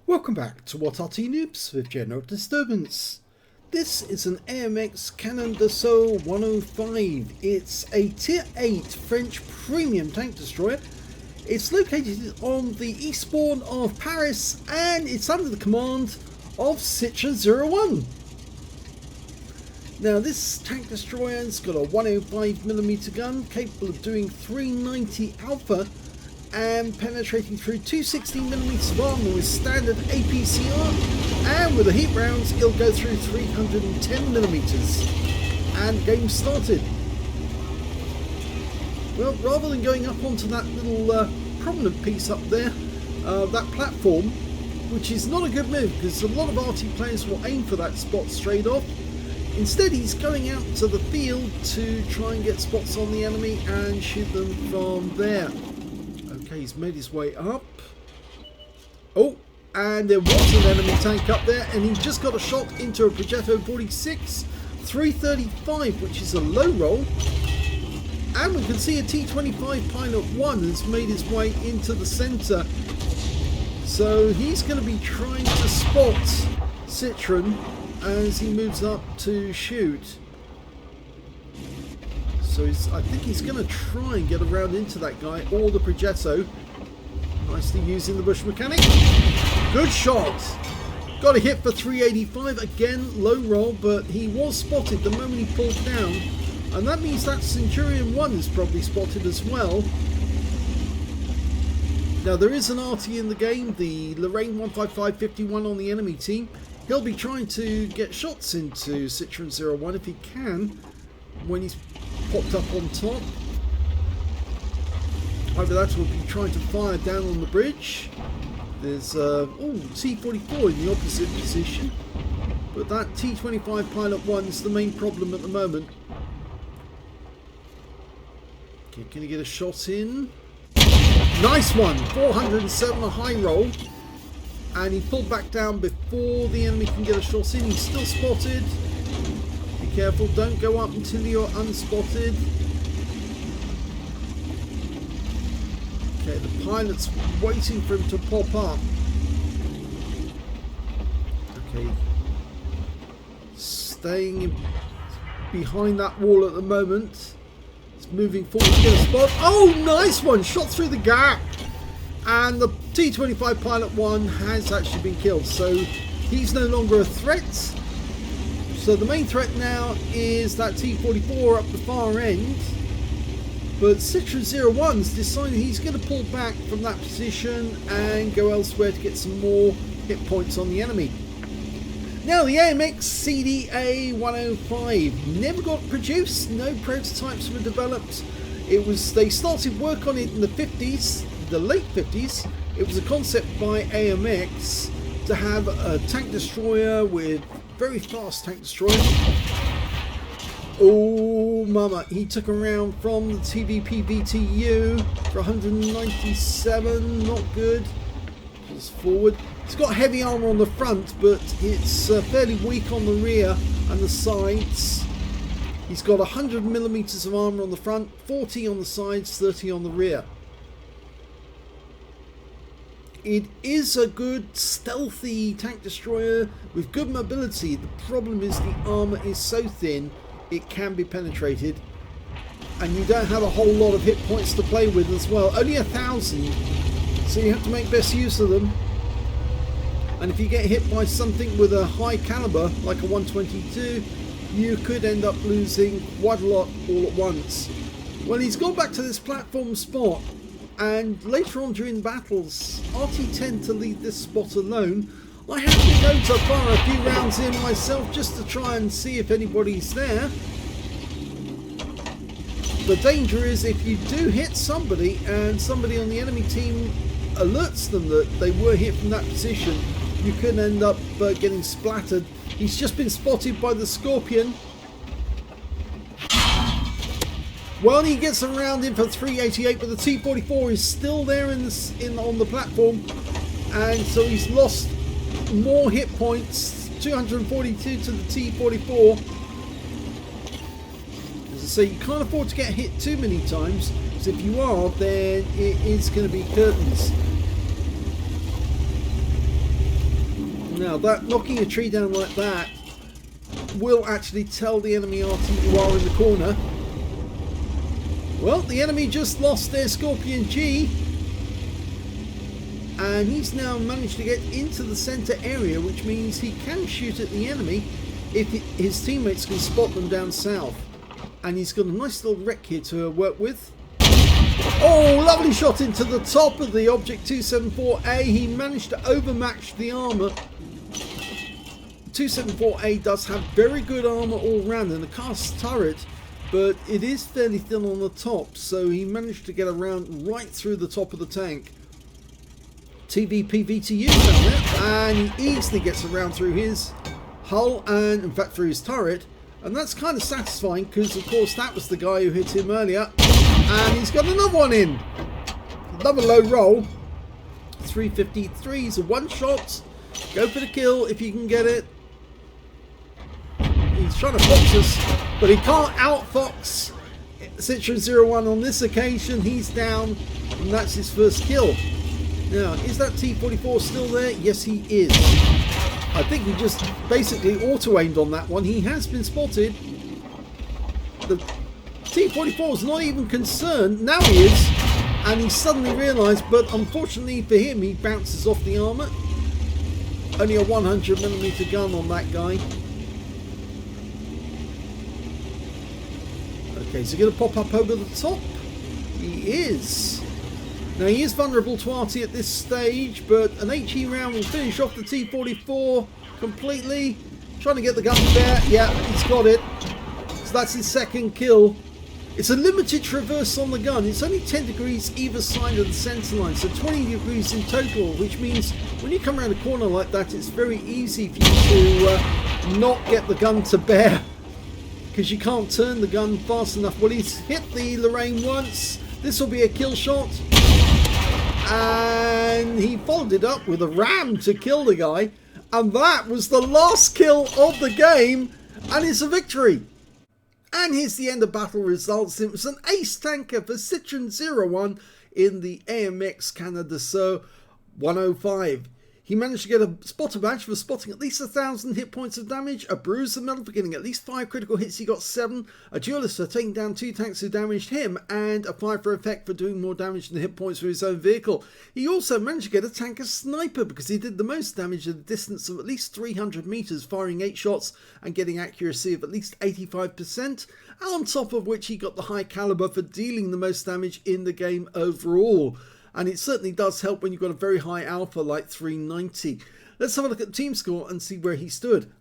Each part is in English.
Welcome back to What Arty Noobs with General Disturbance. This is an AMX Canon Dassault 105. It's a Tier 8 French premium tank destroyer. It's located on the eastbourne of Paris and it's under the command of Citron01. Now this tank destroyer's got a 105mm gun capable of doing 390 alpha and penetrating through 216mm of armor with standard APCR, and with the heat rounds it'll go through 310mm. And game started. Well, rather than going up onto that little prominent piece up there, that platform, which is not a good move because a lot of Arty players will aim for that spot straight off. Instead he's going out to the field to try and get spots on the enemy and shoot them from there. Okay, he's made his way up. Oh, and there was an enemy tank up there, and he just got a shot into a Progetto 46 335, which is a low roll. And we can see a T25 Pilot 1 has made his way into the centre. So he's going to be trying to spot Citron as he moves up to shoot. So I think he's going to try and get around into that guy or the Progetto. Nicely using the bush mechanic. Good shot. Got a hit for 385. Again, low roll, but he was spotted the moment he pulled down. And that means that Centurion 1 is probably spotted as well. Now there is an Arty in the game, the Lorraine 15551 on the enemy team. He'll be trying to get shots into Citron01 if he can when he's popped up on top. Either that will be trying to fire down on the bridge. There's T44 in the opposite position, but that T25 Pilot 1 is the main problem at the moment. Okay, can he get a shot in? Nice one! 407, a high roll, and he pulled back down before the enemy can get a shot in. He's still spotted. Be careful, don't go up until you're unspotted. Okay, the pilot's waiting for him to pop up. Okay, staying behind that wall at the moment. It's moving forward to get a spot. Oh, nice one! Shot through the gap! And the T25 Pilot 1 has actually been killed, so he's no longer a threat. So the main threat now is that T44 up the far end. But Citron01's decided he's going to pull back from that position and go elsewhere to get some more hit points on the enemy. Now the AMX CDA105 never got produced, no prototypes were developed. They started work on it in the 50s, the late 50s. It was a concept by AMX to have a tank destroyer with very fast tank destroyer. Oh mama, he took a round from the TVP VTU for 197, not good. Just forward. It's got heavy armour on the front, but it's fairly weak on the rear and the sides. He's got 100mm of armour on the front, 40 on the sides, 30 on the rear. It is a good stealthy tank destroyer with good mobility. The problem is the armour is so thin it can be penetrated, and you don't have a whole lot of hit points to play with as well. Only 1,000, so you have to make best use of them. And if you get hit by something with a high caliber like a 122, you could end up losing quite a lot all at once. Well, he's gone back to this platform spot, and later on during battles, Arty tend to leave this spot alone. I have been going to fire a few rounds in myself just to try and see if anybody's there. The danger is if you do hit somebody and somebody on the enemy team alerts them that they were hit from that position, you can end up getting splattered. He's just been spotted by the Scorpion. Well, he gets around in for 388, but the T44 is still there on the platform, and so he's lost more hit points, 242 to the T44. As I say, you can't afford to get hit too many times, because if you are, then it is going to be curtains. Now that knocking a tree down like that will actually tell the enemy Arty you are in the corner. Well, the enemy just lost their Scorpion G, and he's now managed to get into the center area, which means he can shoot at the enemy if his teammates can spot them down south. And he's got a nice little wreck here to work with. Oh, lovely shot into the top of the Object 274A. He managed to overmatch the armor. 274A does have very good armor all round and a cast turret, but it is fairly thin on the top, so he managed to get around right through the top of the tank. TVPVTU down there, and he easily gets around through his hull and in fact through his turret, and that's kind of satisfying because of course that was the guy who hit him earlier, and he's got another one in. Another low roll. 353's a one shot. Go for the kill if you can get it. He's trying to fox us, but he can't outfox Citron01 on this occasion. He's down, and that's his first kill. Now, is that T44 still there? Yes, he is. I think he just basically auto-aimed on that one. He has been spotted. The T44 is not even concerned. Now he is, and he suddenly realised, but unfortunately for him, he bounces off the armour. Only a 100mm gun on that guy. Okay, is he going to pop up over the top? He is. Now he is vulnerable to Arty at this stage, but an HE round will finish off the T44 completely. Trying to get the gun to bear. Yeah, he's got it. So that's his second kill. It's a limited traverse on the gun. It's only 10 degrees either side of the center line, so 20 degrees in total, which means when you come around a corner like that, it's very easy for you to not get the gun to bear, because you can't turn the gun fast enough. Well, he's hit the Lorraine once. This will be a kill shot. And he followed it up with a ram to kill the guy. And that was the last kill of the game. And it's a victory. And here's the end of battle results. It was an ace tanker for Citron01 in the AMX Canon 105. He managed to get a spotter badge for spotting at least 1,000 hit points of damage, a bruiser medal for getting at least 5 critical hits, he got 7, a duelist for taking down 2 tanks who damaged him, and a 5 for effect for doing more damage than the hit points for his own vehicle. He also managed to get a tanker sniper because he did the most damage at a distance of at least 300 meters, firing 8 shots and getting accuracy of at least 85%, on top of which he got the high caliber for dealing the most damage in the game overall. And it certainly does help when you've got a very high alpha like 390. Let's have a look at the team score and see where he stood.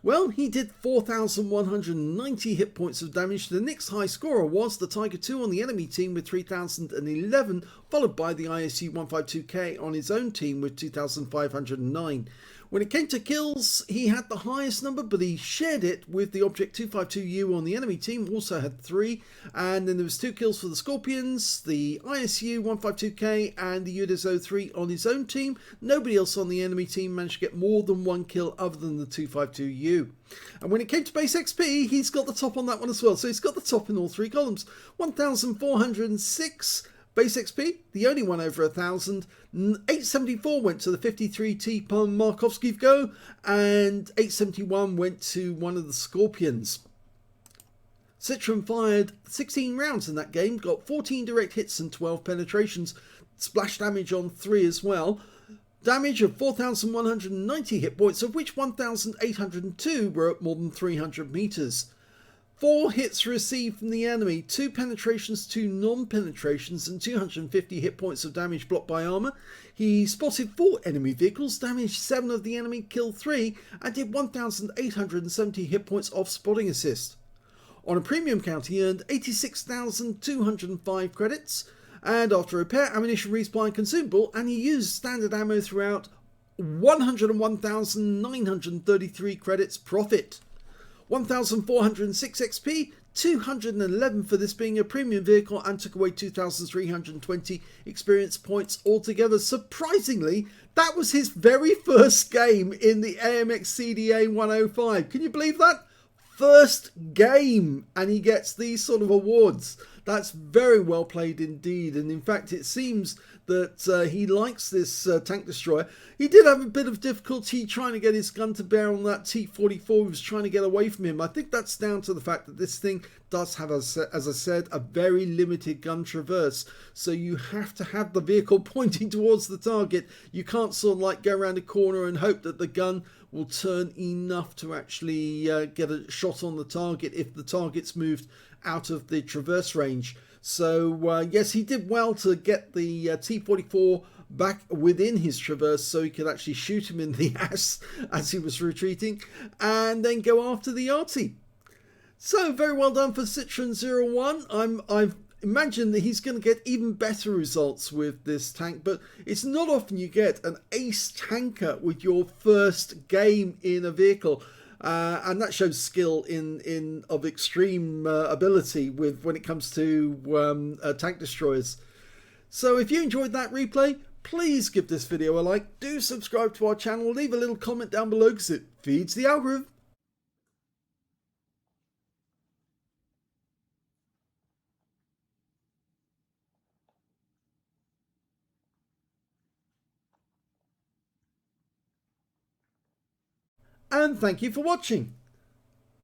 Well, he did 4,190 hit points of damage. The next high scorer was the Tiger 2 on the enemy team with 3,011, followed by the ISU 152K on his own team with 2,509. When it came to kills, he had the highest number, but he shared it with the Object 252U on the enemy team, also had 3. And then there was 2 kills for the Scorpions, the ISU 152K and the UDIS-03 on his own team. Nobody else on the enemy team managed to get more than 1 kill other than the 252U. And when it came to base XP, he's got the top on that one as well. So he's got the top in all 3 columns. 1,406 base XP, the only one over 1,000. 874 went to the 53T Markovsky Go, and 871 went to one of the Scorpions. Citron fired 16 rounds in that game, got 14 direct hits and 12 penetrations, splash damage on 3 as well. Damage of 4,190 hit points, of which 1,802 were at more than 300 meters. 4 hits received from the enemy, 2 penetrations, 2 non-penetrations, and 250 hit points of damage blocked by armor. He spotted 4 enemy vehicles, damaged 7 of the enemy, killed 3, and did 1,870 hit points off spotting assist. On a premium count, he earned 86,205 credits, and after repair, ammunition, resupply, and consumable, and he used standard ammo throughout, 101,933 credits profit. 1,406 XP, 211 for this being a premium vehicle, and took away 2,320 experience points altogether. Surprisingly, that was his very first game in the AMX CDA 105. Can you believe that? First game, and he gets these sort of awards. That's very well played indeed, and in fact it seems that he likes this tank destroyer. He did have a bit of difficulty trying to get his gun to bear on that T-44 who was trying to get away from him. I think that's down to the fact that this thing does have, as I said, a very limited gun traverse. So you have to have the vehicle pointing towards the target. You can't sort of like go around a corner and hope that the gun will turn enough to actually get a shot on the target if the target's moved out of the traverse range. So yes, he did well to get the T-44 back within his traverse so he could actually shoot him in the ass as he was retreating and then go after the Arty. So very well done for Citron01. I've imagined that he's going to get even better results with this tank, but it's not often you get an ace tanker with your first game in a vehicle. And that shows skill of extreme ability when it comes to tank destroyers. So if you enjoyed that replay, please give this video a like, do subscribe to our channel, leave a little comment down below because it feeds the algorithm. And thank you for watching.